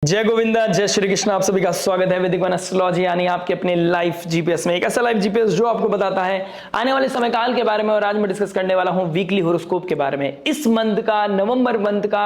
जय गोविंदा, जय श्री कृष्ण। आप सभी का स्वागत है वैदिक वन एस्ट्रोलॉजी यानी आपके अपने लाइफ जीपीएस में। एक ऐसा लाइफ जीपीएस जो आपको बताता है आने वाले समय काल के बारे में। और आज मैं डिस्कस करने वाला हूं वीकली होरोस्कोप के बारे में। इस मंथ का, नवंबर मंथ का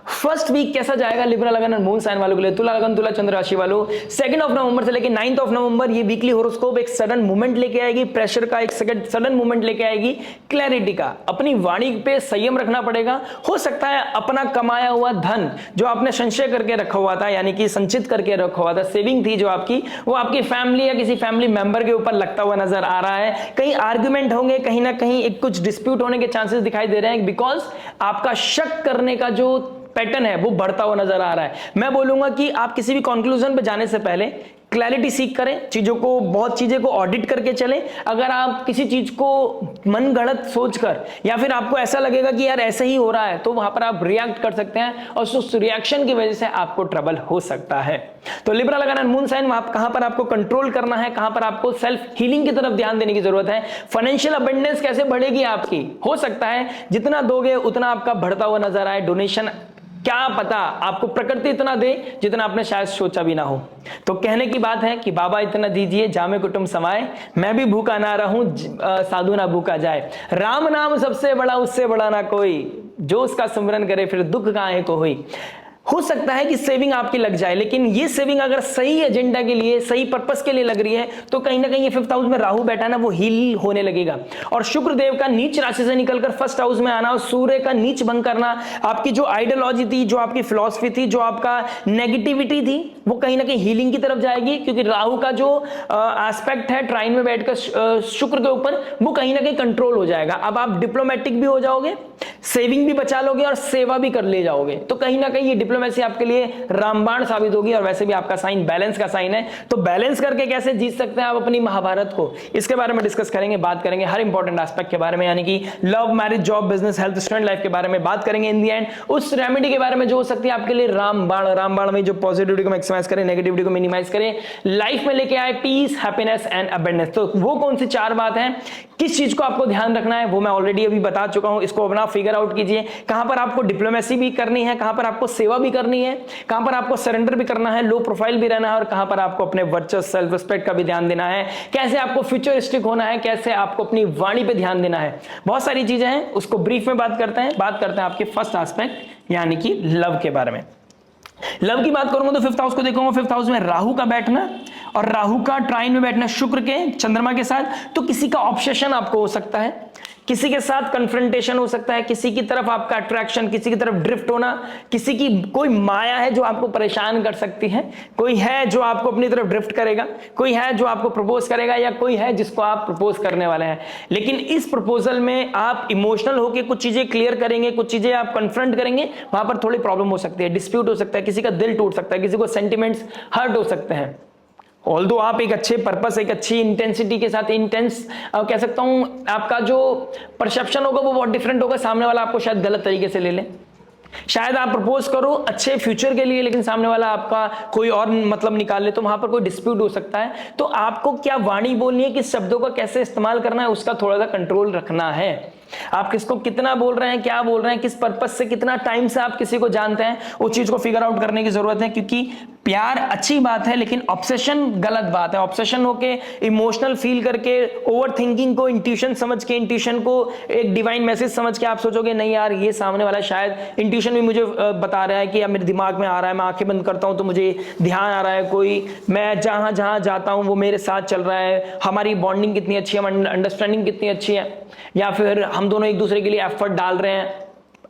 फर्स्ट वीक कैसा जाएगा लिब्रा लगन और मून साइन वालों के लिए, तुला लगन तुला चंद्र राशि वालों। 2 नवंबर से लेकर 9 नवंबर ये वीकली होरोस्कोप एक सडन मूवमेंट लेके आएगी, प्रेशर का एक सडन मूवमेंट लेके आएगी, क्लैरिटी का। अपनी वाणी पे संयम रखना पड़ेगा। हो सकता है अपना कमाया हुआ धन जो आपने संचय करके रखा हुआ था, यानी कि संचित करके रखा हुआ था, सेविंग थी जो आपकी, वो आपकी फैमिली या किसी फैमिली मेंबर के ऊपर लगता हुआ नजर आ रहा है। कहीं आर्ग्यूमेंट होंगे, कहीं ना कहीं एक कुछ डिस्प्यूट होने के चांसेस दिखाई दे रहे हैं, बिकॉज आपका शक करने का जो पैटर्न है वो बढ़ता हुआ नजर आ रहा है। मैं बोलूंगा कि आप किसी भी कंक्लूजन पे जाने से पहले क्लैरिटी सीख करें, चीजों को, बहुत चीजें को ऑडिट करके चलें। अगर आप किसी चीज को मन गढ़ंत सोचकर या फिर आपको ऐसा लगेगा कि यार ऐसे ही हो रहा है, तो वहां पर आप रिएक्ट कर सकते हैं और उस रिएक्शन की वजह से आपको ट्रबल हो सकता है। तो लिब्रा लगाना मून साइन, कहां पर आपको कंट्रोल करना है, कहां पर आपको सेल्फ हीलिंग की तरफ ध्यान देने की जरूरत है। फाइनेंशियल अबंडेंस कैसे बढ़ेगी आपकी, हो सकता है जितना दोगे उतना आपका बढ़ता हुआ नजर आए। डोनेशन, क्या पता आपको प्रकृति इतना दे जितना आपने शायद सोचा भी ना हो। तो कहने की बात है कि बाबा इतना दीजिए जामे कुटुंब समाए, मैं भी भूखा ना रहूं साधु ना भूखा जाए। राम नाम सबसे बड़ा, उससे बड़ा ना कोई, जो उसका सिमरन करे फिर दुख काहे को होई। हो सकता है कि सेविंग आपकी लग जाए, लेकिन ये सेविंग अगर सही एजेंडा के लिए, सही पर्पस के लिए लग रही है, तो कहीं ना कहीं ये 5th हाउस में राहु बैठा ना, वो हील होने लगेगा। और शुक्र देव का नीच राशि से निकलकर 1st हाउस में आना और सूर्य का नीच भंग करना, आपकी जो आइडियोलॉजी थी, जो आपकी फिलॉसफी थी, जो आपका नेगेटिविटी थी, वो कहीं ना कहीं हीलिंग की तरफ जाएगी। क्योंकि राहु का जो एस्पेक्ट है ट्राइन में बैठकर शुक्र के ऊपर, वो कहीं ना कहीं कंट्रोल हो जाएगा। अब आप डिप्लोमेटिक भी हो जाओगे, सेविंग भी बचा लोगे और सेवा भी कर ले जाओगे। तो कहीं ना कहीं ये डिप्लोमेसी आपके लिए रामबाण साबित होगी। और वैसे भी आपका साइन बैलेंस का साइन है, तो बैलेंस करके कैसे जीत सकते हैं आप अपनी महाभारत को, इसके बारे में डिस्कस करेंगे, बात करेंगे हर इंपॉर्टेंट एस्पेक्ट के बारे में, यानी कि love, marriage, job, business, health, student life के बारे में बात करेंगे इन दी एंड। उस रेमेडी के बारे में जो हो सकती है आपके लिए रामबाण में जो पॉजिटिविटी को मैक्सिमाइज करे, नेगेटिविटी को मिनिमाइज करे, लाइफ में लेके आए पीस, हैप्पीनेस एंड अबंडेंस। तो वो कौन सी 4 बात है, किस चीज को आपको ध्यान रखना है, वो मैं ऑलरेडी अभी बता चुका हूं। इसको अपना फिगर आउट कीजिए, कहां पर आपको डिप्लोमेसी भी करनी है, कहां पर आपको सेवा भी करनी है, कहां पर आपको सरेंडर भी करना है, लो प्रोफाइल भी रहना है, और कहां पर आपको अपने वर्चस्व, सेल्फ रिस्पेक्ट का भी ध्यान देना है, कैसे आपको फ्यूचरिस्टिक होना है, कैसे आपको अपनी वाणी पे ध्यान देना है। बहुत सारी चीजें हैं, उसको ब्रीफ में बात करते हैं आपके फर्स्ट एस्पेक्ट यानी कि लव के बारे में। लव की बात करूंगा तो 5th हाउस को देखूंगा। 5th हाउस में राहु का बैठना और राहु का ट्राइन में बैठना शुक्र के, चंद्रमा के साथ, तो किसी का ऑब्सेशन आपको हो सकता है, किसी के साथ कन्फ्रंटेशन हो सकता है, किसी की तरफ आपका अट्रैक्शन, किसी की तरफ ड्रिफ्ट होना, किसी की कोई माया है जो आपको परेशान कर सकती है, कोई है जो आपको अपनी तरफ ड्रिफ्ट करेगा, कोई है जो आपको प्रपोज करेगा, या कोई है जिसको आप प्रपोज करने वाले हैं। लेकिन इस प्रपोजल में आप इमोशनल होकर कुछ चीजें क्लियर करेंगे, कुछ चीजें आप कन्फ्रंट करेंगे, वहां पर थोड़ी प्रॉब्लम हो सकती है, डिस्प्यूट हो सकता है, किसी का दिल टूट सकता है, किसी को सेंटिमेंट्स हर्ट हो सकते हैं। ऑल्दो आप एक अच्छे पर्पस, एक अच्छी इंटेंसिटी के साथ, इंटेंस कह सकता हूं, आपका जो परसेप्शन होगा वो बहुत डिफरेंट होगा, सामने वाला आपको शायद गलत तरीके से ले ले। शायद आप प्रपोज करो अच्छे फ्यूचर के लिए, लेकिन सामने वाला आपका कोई और मतलब निकाल ले, तो वहां पर कोई डिस्प्यूट हो सकता है। तो आपको क्या वाणी बोलनी है, किस शब्दों का कैसे इस्तेमाल करना है, उसका थोड़ा सा कंट्रोल रखना है। आप किसको कितना बोल रहे हैं, क्या बोल रहे हैं, किस पर्पस से, कितना टाइम से आप किसी को जानते हैं, उस चीज को फिगर आउट करने की जरूरत है। क्योंकि प्यार अच्छी बात है, लेकिन ऑब्सेशन गलत बात है। ऑब्सेशन होके इमोशनल फील करके, ओवर थिंकिंग को इंट्यूशन समझ के, इंट्यूशन को एक डिवाइन मैसेज समझ के आप सोचोगे नहीं यार ये सामने वाला शायद इंट्यूशन भी मुझे बता रहा है कि यार मेरे दिमाग में आ रहा है, मैं आंखें बंद करता हूं तो मुझे ध्यान आ रहा है, कोई मैं जहां जहां जाता हूं वो मेरे साथ चल रहा है, हमारी बॉन्डिंग कितनी अच्छी है, अंडरस्टैंडिंग कितनी अच्छी है, या फिर हम दोनों एक दूसरे के लिए एफर्ट डाल रहे हैं।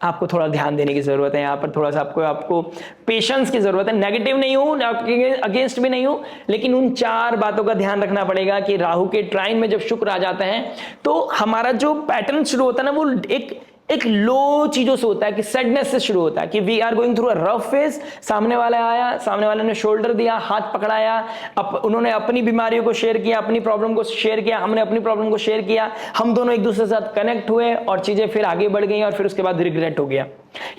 आपको थोड़ा ध्यान देने की जरूरत है, यहाँ पर थोड़ा सा आपको पेशेंस की जरूरत है। नेगेटिव नहीं हूं, अगेंस्ट भी नहीं हूं, लेकिन उन 4 बातों का ध्यान रखना पड़ेगा कि राहु के ट्राइन में जब शुक्र आ जाते हैं तो हमारा जो पैटर्न शुरू होता है ना, वो एक लो चीजों से होता है, कि सैडनेस से शुरू होता है, कि we are going through a rough phase. सामने वाला आया, सामने वाले ने शोल्डर दिया, हाथ पकड़ाया, उन्होंने अपनी बीमारियों को शेयर किया, अपनी प्रॉब्लम को शेयर किया, हमने अपनी प्रॉब्लम को शेयर किया, हम दोनों एक दूसरे के साथ कनेक्ट हुए और चीजें फिर आगे बढ़ गई और फिर उसके बाद रिग्रेट हो गया।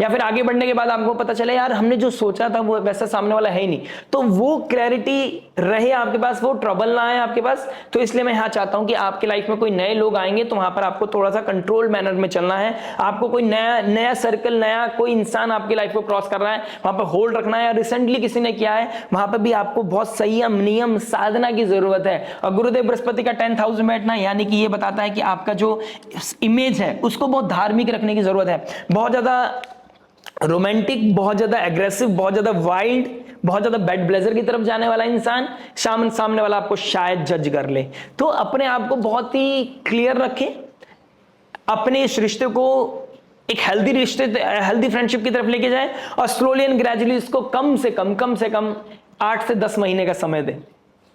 या फिर आगे बढ़ने के बाद आपको पता चले यार हमने जो सोचा था वो वैसा सामने वाला है ही नहीं, तो वो क्लैरिटी रहे आपके पास, वो ट्रबल ना आए आपके पास। तो इसलिए मैं यहां चाहता हूं कि आपकी लाइफ में कोई नए लोग आएंगे तो वहां पर आपको थोड़ा सा कंट्रोल मैनर में चलना है। आपको कोई नया सर्कल, नया कोई इंसान आपकी लाइफ को क्रॉस कर रहा है, वहां पर होल्ड रखना है। रिसेंटली किसी ने किया है, वहां पर भी आपको बहुत संयम, नियम, साधना की जरूरत है। और गुरुदेव बृहस्पति का 10th हाउस में बैठना यानी कि ये बताता है कि आपका जो इमेज है उसको बहुत धार्मिक रखने की जरूरत है। बहुत ज्यादा रोमांटिक, बहुत ज्यादा एग्रेसिव, बहुत ज्यादा वाइल्ड, बहुत ज्यादा बेड ब्लेजर की तरफ जाने वाला इंसान सामने वाला आपको शायद जज कर ले। तो अपने आप को बहुत ही क्लियर रखें, अपने इस रिश्ते को एक हेल्दी फ्रेंडशिप की तरफ लेके जाए और स्लोली एंड ग्रेजुअली इसको कम से कम 8 से 10 महीने का समय दें,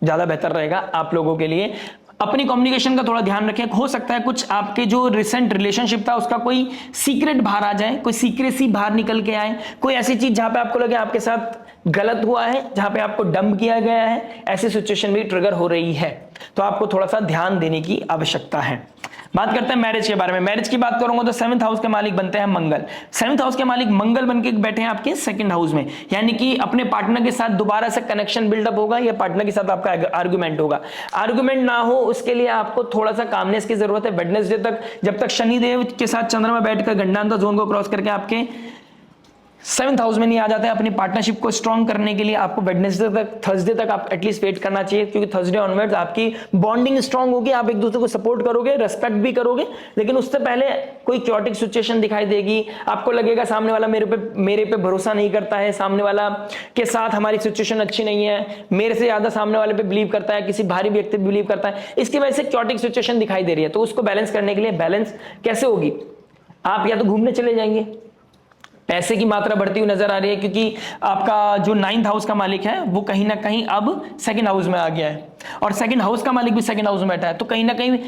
ज्यादा बेहतर रहेगा आप लोगों के लिए। अपनी कम्युनिकेशन का थोड़ा ध्यान रखें। हो सकता है कुछ आपके जो रिसेंट रिलेशनशिप था उसका कोई सीक्रेट बाहर आ जाए, कोई सीक्रेसी बाहर निकल के आए, कोई ऐसी चीज जहां पे आपको लगे आपके साथ गलत हुआ है, जहां पे आपको डंप किया गया है, ऐसी सिचुएशन भी ट्रिगर हो रही है, तो आपको थोड़ा सा ध्यान देने की आवश्यकता है। बात करते हैं मैरिज के बारे में। मैरिज की बात करूंगा तो 7th हाउस के मालिक बनते हैं मंगल। 7th हाउस के मालिक मंगल बनके बैठे हैं आपके 2nd हाउस में, यानी कि अपने पार्टनर के साथ दोबारा से कनेक्शन बिल्डअप होगा या पार्टनर के साथ आपका आर्गुमेंट होगा। आर्गुमेंट ना हो उसके लिए आपको थोड़ा सा कामनेस की जरूरत है। वेडनेसडे तक, जब तक शनिदेव के साथ चंद्रमा बैठकर गंडांतर जोन को क्रॉस करके आपके 7th हाउस में नहीं आ जाता है, अपनी पार्टनरशिप को स्ट्रॉन्ग करने के लिए आपको वेडनेसडे तक, थर्सडे तक आप एटलीस्ट वेट करना चाहिए, क्योंकि थर्सडे ऑनवर्ड्स आपकी बॉन्डिंग स्ट्रॉन्ग होगी, आप एक दूसरे को सपोर्ट करोगे, रेस्पेक्ट भी करोगे। लेकिन उससे पहले कोई क्योटिक सिचुएशन दिखाई देगी, आपको लगेगा सामने वाला मेरे पे भरोसा नहीं करता है, सामने वाला के साथ हमारी सिचुएशन अच्छी नहीं है, मेरे से ज्यादा सामने वाले पे बिलीव करता है, किसी भारी व्यक्ति पे बिलीव करता है, इसकी वजह से क्योटिक सिचुएशन दिखाई दे रही है। तो उसको बैलेंस करने के लिए, बैलेंस कैसे होगी, आप या तो घूमने चले जाएंगे, पैसे की मात्रा बढ़ती हुई नजर आ रही है, क्योंकि आपका जो 9th हाउस का मालिक है वो कहीं ना कहीं अब 2nd हाउस में आ गया है, और 2nd हाउस का मालिक भी 2nd हाउस में बैठा है। तो कहीं ना कहीं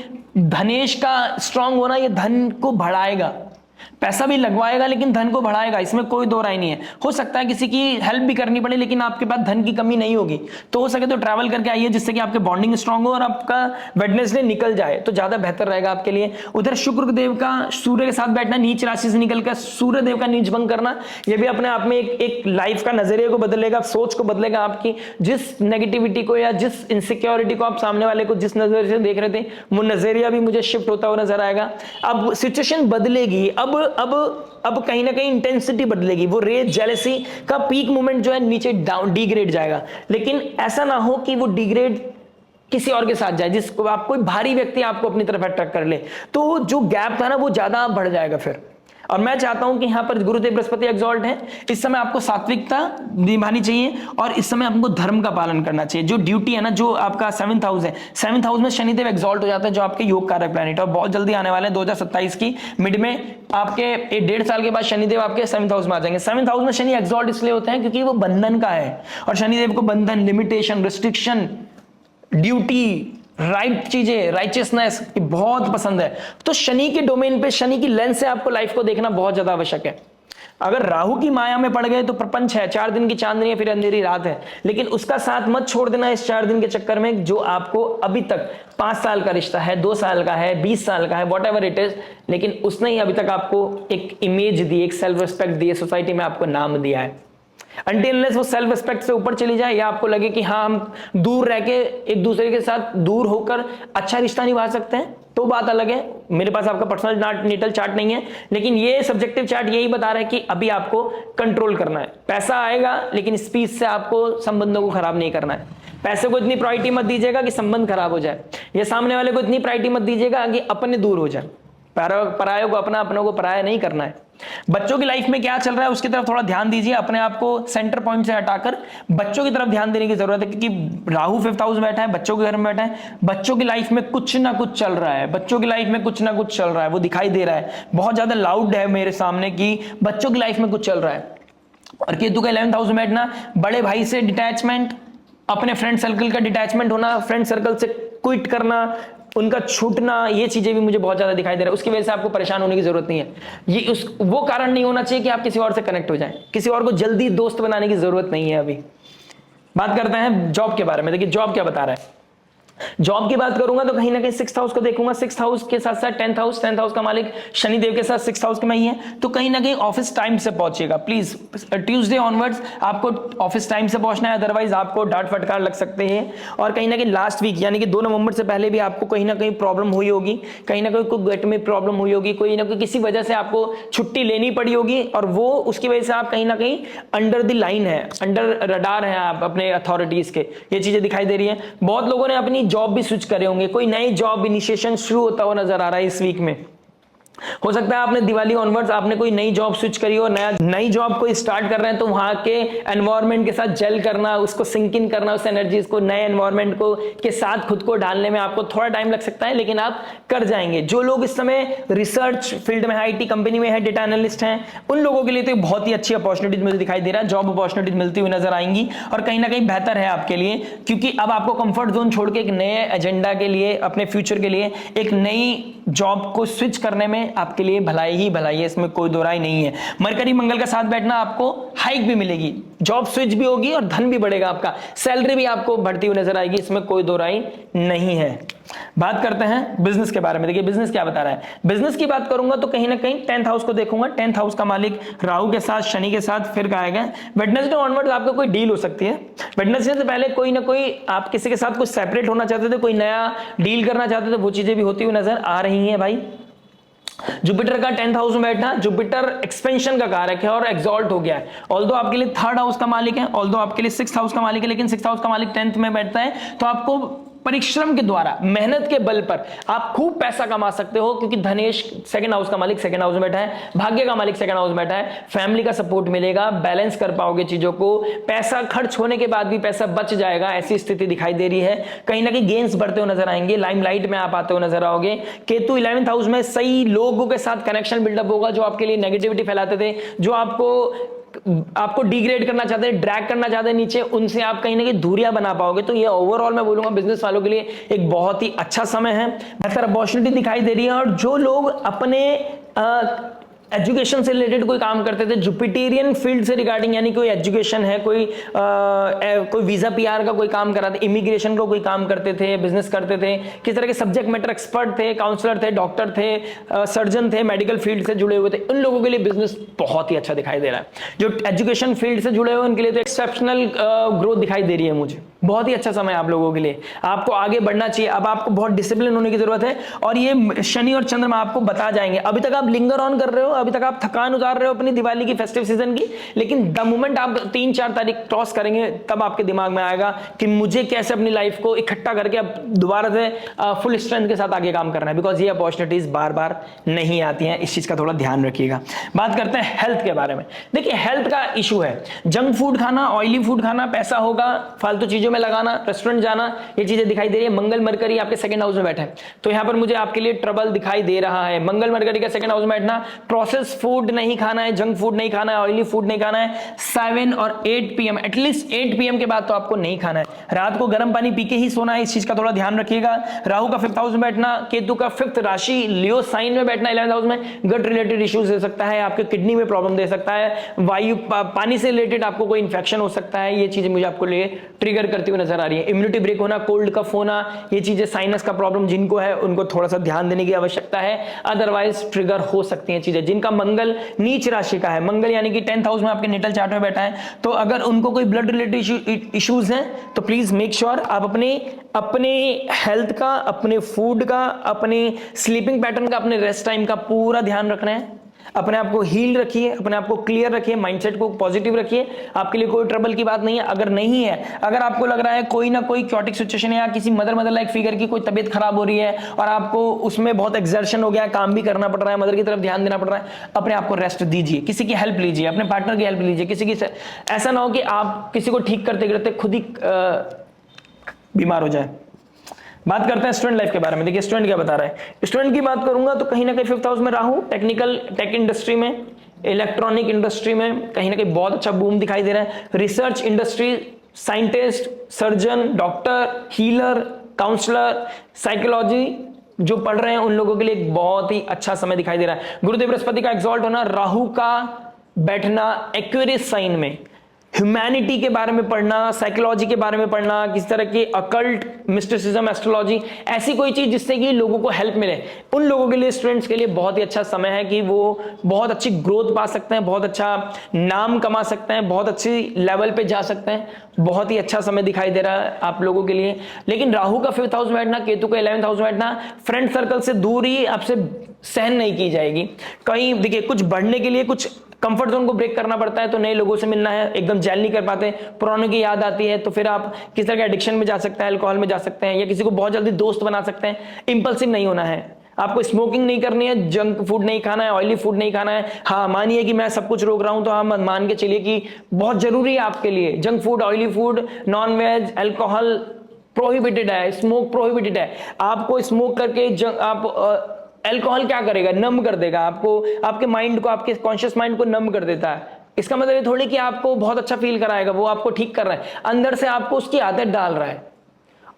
धनेश का स्ट्रांग होना ये धन को बढ़ाएगा, पैसा भी लगवाएगा लेकिन धन को बढ़ाएगा, इसमें कोई दो राय नहीं है। हो सकता है किसी की हेल्प भी करनी पड़े लेकिन आपके पास धन की कमी नहीं होगी, तो हो सके तो ट्रैवल करके आइए जिससे कि आपके बॉन्डिंग स्ट्रांग हो और आपका वेडनेसडे निकल जाए तो ज्यादा बेहतर रहेगा आपके लिए। उधर शुक्र देव का सूर्य के साथ बैठना, नीच राशि से निकलकर सूर्य देव का नीच भंग करना, यह भी अपने आप में एक लाइफ का नजरिए को बदलेगा, सोच को बदलेगा। आपकी जिस नेगेटिविटी को या जिस इनसिक्योरिटी को आप सामने वाले को जिस नजरिए से देख रहे थे वो नजरिया भी मुझे शिफ्ट होता हुआ नजर आएगा। अब सिचुएशन बदलेगी, अब कहीं ना कहीं इंटेंसिटी बदलेगी, वो रेज जेलेसी का पीक मोमेंट जो है नीचे डाउन डिग्रेड जाएगा, लेकिन ऐसा ना हो कि वो डिग्रेड किसी और के साथ जाए, जिसको आप कोई भारी व्यक्ति आपको अपनी तरफ अट्रैक्ट कर ले, तो जो गैप था ना वो ज्यादा बढ़ जाएगा फिर। और मैं चाहता हूं कि यहां पर गुरुदेव बृहस्पति एग्जॉल्ट है, इस समय आपको सात्विकता निभानी चाहिए और इस समय आपको धर्म का पालन करना चाहिए। जो ड्यूटी है ना, जो आपका 7th हाउस है, 7th हाउस में शनिदेव एग्जॉल्ट हो जाता है जो आपके योग कारक प्लैनेट है, और बहुत जल्दी आने वाले हैं 2027 की मिड में आपके 1.5 साल के बाद शनिदेव आपके 7th हाउस में आ जाएंगे। 7th हाउस में शनि एग्जॉल्ट इसलिए होते हैं क्योंकि वो बंधन का है, और शनिदेव को बंधन, लिमिटेशन, रिस्ट्रिक्शन, ड्यूटी, राइट चीजें, राइचियसनेस बहुत पसंद है। तो शनि के डोमेन पे, शनि की लेंस से आपको लाइफ को देखना बहुत ज्यादा आवश्यक है। अगर राहु की माया में पड़ गए तो प्रपंच है, 4 दिन की चांदनी है, फिर अंधेरी रात है, लेकिन उसका साथ मत छोड़ देना इस 4 दिन के चक्कर में, जो आपको अभी तक 5 साल का रिश्ता है, 2 साल का है, 20 साल का है, वॉट एवर इट इज, लेकिन उसने ही अभी तक आपको एक इमेज दी, एक सेल्फ रिस्पेक्ट दी है, सोसाइटी में आपको नाम दिया है। Until unless वो सेल्फ रिस्पेक्ट से ऊपर चली जाए या आपको लगे कि हाँ हम दूर रह के एक दूसरे के साथ दूर होकर अच्छा रिश्ता निभा सकते हैं, तो बात अलग है। मेरे पास आपका पर्सनल नेटल चार्ट नहीं है, लेकिन ये सब्जेक्टिव चार्ट यही बता रहा है कि अभी आपको कंट्रोल करना है। पैसा आएगा लेकिन स्पीड से आपको संबंधों को खराब नहीं करना है। पैसे को इतनी प्रायोरिटी मत दीजिएगा कि संबंध खराब हो जाए, या सामने वाले को इतनी प्रायोरिटी मत दीजिएगा कि अपने दूर हो जाए। परायों को अपना, अपनों को पराया नहीं करना है। बच्चों की लाइफ में क्या चल रहा है उसकी तरफ थोड़ा ध्यान दीजिए, अपने आप को सेंटर पॉइंट से हटाकर बच्चों की तरफ ध्यान देने की जरूरत है, क्योंकि राहु 5th हाउस में बैठा है, बच्चों के घर में बैठा है, बच्चों की लाइफ में कुछ ना कुछ चल रहा है, बच्चों की लाइफ में कुछ ना कुछ चल रहा है, वो दिखाई दे रहा है, बहुत ज्यादा लाउड है मेरे सामने कि बच्चों की लाइफ में कुछ चल रहा है। और केतु का 11th हाउस में बैठना, बड़े भाई से डिटैचमेंट, अपने फ्रेंड सर्कल का डिटैचमेंट होना, फ्रेंड सर्कल से क्विट करना, उनका छूटना, ये चीजें भी मुझे बहुत ज्यादा दिखाई दे रहा है। उसकी वजह से आपको परेशान होने की जरूरत नहीं है, ये वो कारण नहीं होना चाहिए कि आप किसी और से कनेक्ट हो जाएं, किसी और को जल्दी दोस्त बनाने की जरूरत नहीं है। अभी बात करते हैं जॉब के बारे में। देखिए जॉब क्या बता रहा है, जॉब की बात करूंगा तो कहीं ना कहीं 6th हाउस को देखूंगा, 6th हाउस के साथ साथ 10th हाउस का मालिक शनिदेव के साथ 6th हाउस में ही है, तो कहीं ना कहीं ऑफिस टाइम से पहुंचेगा। प्लीज ट्यूसडे ऑनवर्ड्स आपको ऑफिस टाइम से पहुंचना है, अदरवाइज आपको डांट फटकार लग सकते हैं। और कहीं ना कहीं लास्ट वीक यानी कि 2 नवंबर से पहले भी आपको कहीं ना कहीं प्रॉब्लम हुई होगी, कहीं ना कहीं कोई गट में प्रॉब्लम हुई होगी, कोई ना कोई किसी वजह से आपको छुट्टी लेनी पड़ी होगी, और वो उसकी वजह से आप कहीं ना कहीं अंडर द लाइन है, अंडर रडार है आप अपने अथॉरिटीज के, ये चीजें दिखाई दे रही है। बहुत लोगों ने अपनी जॉब भी स्विच करे होंगे, कोई नई जॉब इनिशिएशन शुरू होता हुआ नजर आ रहा है इस वीक में। हो सकता है आपने दिवाली ऑनवर्ड्स आपने कोई नई जॉब स्विच करी हो, नई जॉब को स्टार्ट कर रहे हैं, तो वहां के एनवायरनमेंट के साथ जेल करना, उसको सिंक इन करना, उस एनर्जीज को नए एनवायरनमेंट को के साथ खुद को ढालने में आपको थोड़ा टाइम लग सकता है, लेकिन आप कर जाएंगे। जो लोग इस समय रिसर्च फील्ड में, आईटी कंपनी में है, डेटा एनालिस्ट हैं, उन लोगों के लिए तो बहुत ही अच्छी अपॉर्चुनिटीज मुझे दिखाई दे रहा है, जॉब अपॉर्चुनिटीज मिलती हुई नजर आएंगी, और कहीं ना कहीं बेहतर है आपके लिए, क्योंकि अब आपको कंफर्ट जोन छोड़ के एक नए एजेंडा के लिए, अपने फ्यूचर के लिए एक नई जॉब को स्विच करने में आपके लिए भलाई ही भलाई है, इसमें कोई दो राय नहीं है। मरकरी मंगल का साथ बैठना, आपको हाइक भी मिलेगी, जॉब स्विच भी होगी और धन भी बढ़ेगा, आपका सैलरी भी आपको बढ़ती हुई नजर आएगी, इसमें कोई दो राय नहीं है। बात करते हैं बिजनेस के बारे में। देखिए बिजनेस क्या बता रहा है। बिजनेस की बात करूंगा तो कहीं ना कहीं 10th हाउस को देखूंगा, 10th हाउस का मालिक राहु के साथ, शनि के साथ फिर कहा गया वेडनेसडे ऑनवर्ड्स आपको कोई डील हो सकती है। वेडनेसडे से पहले कोई ना कोई आप किसी के साथ कुछ सेपरेट होना चाहते थे, कोई नया डील करना चाहते थे, वो चीजें भी होती हुई नजर आ रही हैं भाई। जुपिटर का 10th हाउस में बैठना, जुपिटर एक्सपेंशन का कारक है और एक्सॉल्ट हो गया है। ऑल्दो आपके लिए 3rd हाउस का मालिक है, ऑल्दो आपके लिए 6th हाउस का मालिक है, लेकिन 6th हाउस का मालिक 10th में बैठता है, तो आपको परिश्रम के द्वारा, मेहनत के बल पर आप खूब पैसा कमा सकते हो, क्योंकि धनेश 2nd हाउस का मालिक 2nd हाउस में बैठा है, भाग्य का मालिक 2nd हाउस में बैठा है। फैमिली का सपोर्ट मिलेगा, बैलेंस कर पाओगे चीजों को, पैसा खर्च होने के बाद भी पैसा बच जाएगा, ऐसी स्थिति दिखाई दे रही है। कहीं ना कहीं गेन्स बढ़ते हुए नजर आएंगे, लाइमलाइट में आप आते हुए नजर आओगे। केतु 11th हाउस में सही लोगों के साथ कनेक्शन बिल्डअप होगा, जो आपके लिए नेगेटिविटी फैलाते थे, जो आपको डिग्रेड करना चाहते हैं, ड्रैग करना चाहते हैं नीचे, उनसे आप कहीं ना कहीं दूरियां बना पाओगे। तो ये ओवरऑल मैं बोलूंगा बिजनेस वालों के लिए एक बहुत ही अच्छा समय है, बेहतर अपॉर्चुनिटी दिखाई दे रही है। और जो लोग अपने एजुकेशन से रिलेटेड कोई काम करते थे, जुपिटेरियन फील्ड से रिगार्डिंग, यानी कोई एजुकेशन है, कोई वीजा पीआर का कोई काम करा थे, इमिग्रेशन का कोई काम करते थे, बिजनेस करते थे, किस तरह के सब्जेक्ट मैटर एक्सपर्ट थे, काउंसलर थे, डॉक्टर थे, सर्जन थे, मेडिकल फील्ड से जुड़े हुए थे, उन लोगों के लिए बिजनेस बहुत ही अच्छा दिखाई दे रहा है। जो एजुकेशन फील्ड से जुड़े हुए उनके लिए तो एक्सेप्शनल ग्रोथ दिखाई दे रही है मुझे। बहुत ही अच्छा समय आप लोगों के लिए, आपको आगे बढ़ना चाहिए। अब आपको बहुत डिसिप्लिन होने की जरूरत है, और ये शनि और चंद्रमा आपको बता जाएंगे। अभी तक आप लिंगर ऑन कर रहे हो, अभी तक आप थकान उतार रहे हो अपनी दिवाली की, फेस्टिव सीजन की, लेकिन द मोमेंट आप 3-4 तारीख क्रॉस करेंगे, तब आपके दिमाग में आएगा कि मुझे कैसे अपनी लाइफ को इकट्ठा करके अब दोबारा से फुल स्ट्रेंथ के साथ आगे काम करना है, बिकॉज ये अपॉर्चुनिटीज बार बार नहीं आती हैं। इस चीज का थोड़ा ध्यान रखिएगा। बात करते हैं हेल्थ के बारे में। देखिए हेल्थ का इशू है, जंक फूड खाना, ऑयली फूड खाना, पैसा होगा फालतू चीजों में लगाना, रेस्टोरेंट जाना, ये चीजें दिखाई दे रही है। मंगल मरकरी आपके 2nd हाउस में बैठा है, तो यहां पर मुझे आपके लिए ट्रबल दिखाई दे रहा है। मंगल मरकरी का 2nd हाउस में बैठना, प्रोसेस फूड नहीं खाना है, जंक फूड नहीं खाना है, ऑयली फूड नहीं खाना है। 7 और 8 PM, एटलीस्ट 8 PM के बाद तो आपको नहीं खाना है। रात को गर्म पानी पी के ही सोना है, इस चीज का थोड़ा ध्यान रखिएगा। राहु का 5th हाउस में बैठना, केतु का 5th राशि लियो साइन में बैठना 11th हाउस में, गट रिलेटेड इश्यूज दे सकता है, आपके किडनी में प्रॉब्लम दे सकता है, वायु पानी से रिलेटेड आपको कोई इंफेक्शन हो सकता है। ये चीजें मुझे आपको लिए ट्रिगर करती हुई नजर आ रही है। इम्यूनिटी ब्रेक होना, कोल्ड कफ होना, ये चीजें, साइनस का प्रॉब्लम जिनको है उनको थोड़ा सा ध्यान देने की आवश्यकता है, अदरवाइज ट्रिगर हो सकती हैं चीजें। जिनका मंगल नीच राशि का है, मंगल यानी कि 10th हाउस में आपके नेटल चार्ट में बैठा है, तो अगर उनको कोई ब्लड रिलेटेड इश्यूज हैं तो प्लीज मेक श्योर आप अपने हेल्थ का, अपने फूड का, अपने स्लीपिंग पैटर्न का, अपने रेस्ट टाइम का पूरा ध्यान रखना है। अपने आप को हील रखिए, अपने आप को क्लियर रखिए, माइंडसेट को पॉजिटिव रखिए। आपके लिए कोई ट्रबल की बात नहीं है। अगर नहीं है, अगर आपको लग रहा है कोई ना कोई क्योटिक सिचुएशन है, या किसी मदर लाइक फिगर की कोई तबीयत खराब हो रही है और आपको उसमें बहुत एक्सर्शन हो गया, काम भी करना पड़ रहा है, मदर की तरफ ध्यान देना पड़ रहा है, अपने आप को रेस्ट दीजिए, किसी की हेल्प लीजिए, अपने पार्टनर की हेल्प लीजिए, किसी की, ऐसा ना हो कि आप किसी को ठीक करते करते खुद ही बीमार हो जाए। बात करते हैं स्टूडेंट लाइफ के बारे में। देखिए स्टूडेंट क्या बता रहा है। स्टूडेंट की बात करूंगा तो कहीं ना कहीं 5th हाउस में राहु, टेक इंडस्ट्री में, इलेक्ट्रॉनिक इंडस्ट्री में कहीं ना कहीं बहुत अच्छा बूम दिखाई दे रहा है। Research industry, scientist, surgeon, doctor, healer, counsellor, psychology जो पढ़ रहे हैं उन लोगों के लिए एक बहुत ही अच्छा समय दिखाई दे रहा है। गुरुदेव बृहस्पति का एक्सॉल्ट होना, राहु का बैठना एक्वेरियस साइन में, ह्यूमैनिटी के बारे में पढ़ना, साइकोलॉजी के बारे में पढ़ना, किस तरह के अकल्ट, मिस्टिसिज्म, एस्ट्रोलॉजी, ऐसी कोई चीज जिससे कि लोगों को हेल्प मिले, उन लोगों के लिए, स्टूडेंट्स के लिए बहुत ही अच्छा समय है कि वो बहुत अच्छी ग्रोथ पा सकते हैं, बहुत अच्छा नाम कमा सकते हैं, बहुत अच्छी लेवल पे जा सकते हैं। बहुत ही अच्छा समय दिखाई दे रहा है आप लोगों के लिए। लेकिन राहु का 5th हाउस में बैठना, केतु का 11th हाउस में बैठना, फ्रेंड सर्कल से दूरी आपसे सहन नहीं की जाएगी। कहीं देखिए, कुछ बढ़ने के लिए कुछ कंफर्ट जोन को ब्रेक करना पड़ता है, तो नए लोगों से मिलना है, एकदम जेल नहीं कर पाते, पुरानों की याद आती है, तो फिर आप किस तरह के एडिक्शन में जा सकते हैं, अल्कोहल में जा सकते हैं, या किसी को बहुत जल्दी दोस्त बना सकते हैं। इंपल्सिव नहीं होना है, आपको स्मोकिंग नहीं करनी है, जंक फूड नहीं खाना है, ऑयली फूड नहीं खाना है। हाँ, मानिए कि मैं सब कुछ रोक रहा हूं, तो आप मान के चलिए कि बहुत जरूरी है आपके लिए। Junk food, oily food, non veg, alcohol prohibited है, स्मोक प्रोहिबिटेड है। आपको स्मोक करके आप अल्कोहल क्या करेगा, नम कर देगा आपको, आपके माइंड को, आपके कॉन्शियस माइंड को नम कर देता है। इसका मतलब ये थोड़ी कि आपको बहुत अच्छा फील कराएगा, वो आपको ठीक कर रहा है, अंदर से आपको उसकी आदत डाल रहा है,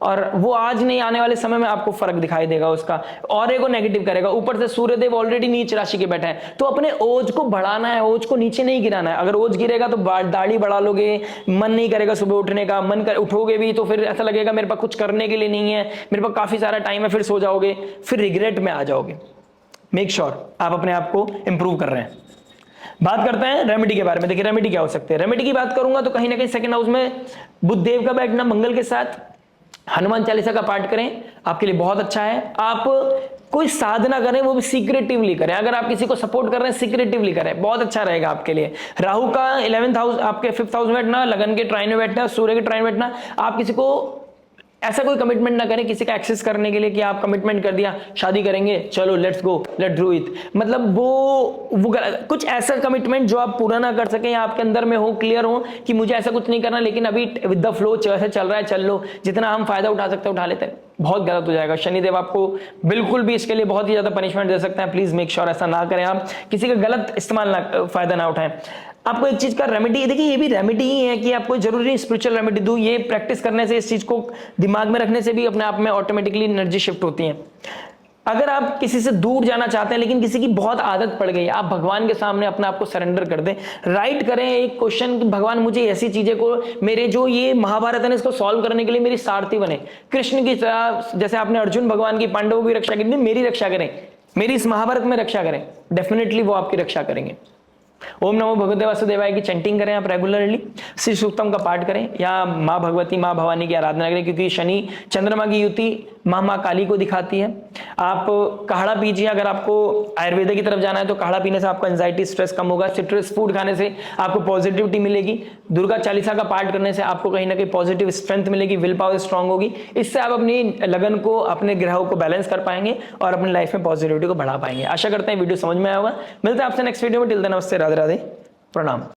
और वो आज नहीं, आने वाले समय में आपको फर्क दिखाई देगा उसका, और एक को नेगेटिव करेगा। ऊपर से सूर्यदेव ऑलरेडी नीच राशि के बैठे हैं, तो अपने ओज को बढ़ाना है, ओज को नीचे नहीं गिराना है। अगर ओज गिरेगा तो दाढ़ी बढ़ा लोगे, मन नहीं करेगा सुबह उठने का, उठोगे भी तो फिर ऐसा लगेगा मेरे पास कुछ करने के लिए नहीं है, मेरे पास काफी सारा टाइम है, फिर सो जाओगे, फिर रिग्रेट में आ जाओगे। मेक श्योर आप अपने आप को इंप्रूव कर रहे हैं। बात करते हैं रेमेडी के बारे में। देखिए रेमेडी क्या हो सकते हैं। रेमेडी की बात करूंगा तो कहीं ना कहीं 2nd हाउस में बुध देव का बैठना, मंगल के साथ हनुमान चालीसा का पाठ करें, आपके लिए बहुत अच्छा है। आप कोई साधना करें, वो भी सीक्रेटिवली करें। अगर आप किसी को सपोर्ट कर रहे हैं, सीक्रेटिवली करें, बहुत अच्छा रहेगा आपके लिए। राहु का 11th हाउस, आपके 5th हाउस में बैठना, लगन के ट्राइन में बैठना, सूर्य के ट्राइन में बैठना, आप किसी को ऐसा कोई कमिटमेंट ना करें किसी का एक्सेस करने के लिए कि आप कमिटमेंट कर दिया शादी करेंगे, चलो let's go, let's do it. मतलब वो कुछ ऐसा कमिटमेंट जो आप पूरा ना कर सकें, या आपके अंदर में हो, क्लियर हो कि मुझे ऐसा कुछ नहीं करना, लेकिन अभी विद द फ्लो जैसे चल रहा है चल लो, जितना हम फायदा उठा सकते हैं उठा लेते हैं, बहुत गलत हो जाएगा। शनिदेव आपको बिल्कुल भी इसके लिए बहुत ही ज्यादा पनिशमेंट दे सकते हैं। प्लीज मेक श्योर ऐसा ना करें, आप किसी का गलत इस्तेमाल ना, फायदा ना उठाएं। आपको एक चीज का रेमेडी, देखिए ये भी रेमेडी ही है कि आपको जरूरी नहीं स्पिरिचुअल रेमेडी दूं, ये प्रैक्टिस करने से, इस चीज को दिमाग में रखने से भी अपने आप में ऑटोमेटिकली एनर्जी शिफ्ट होती है। अगर आप किसी से दूर जाना चाहते हैं, लेकिन किसी की बहुत आदत पड़ गई, आप भगवान के सामने अपने आप को सरेंडर कर दें, राइट करें एक क्वेश्चन कि भगवान मुझे ऐसी चीजें को, मेरे जो ये महाभारत है इसको सॉल्व करने के लिए मेरी सारथी बने, कृष्ण की तरह, जैसे आपने अर्जुन भगवान की, पांडवों की रक्षा की, मेरी रक्षा करें, मेरी इस महाभारत में रक्षा करें, डेफिनेटली वो आपकी रक्षा करेंगे। ओम नमो भगवते वासुदेवाय की चैंटिंग करें आप रेगुलरली, श्री सूक्तम का पाठ करें, या माँ भगवती, माँ भवानी की आराधना करें, क्योंकि शनि चंद्रमा की युति माँ काली को दिखाती है। आप काढ़ा पीजिए, अगर आपको आयुर्वेद की तरफ जाना है तो काढ़ा पीने से आपका एंजाइटी, स्ट्रेस कम होगा। सिट्रस फूड खाने से आपको पॉजिटिविटी मिलेगी। दुर्गा चालीसा का पाठ करने से आपको कहीं ना कहीं पॉजिटिव स्ट्रेंथ मिलेगी, विल पावर स्ट्रांग होगी। इससे आप अपनी लगन को, अपने ग्रहों को बैलेंस कर पाएंगे और अपनी लाइफ में पॉजिटिविटी को बढ़ा पाएंगे। आशा करते हैं वीडियो समझ में आया होगा। मिलते हैं आपसे नेक्स्ट वीडियो में। टिल देन नमस्ते, राधे राधे, प्रणाम।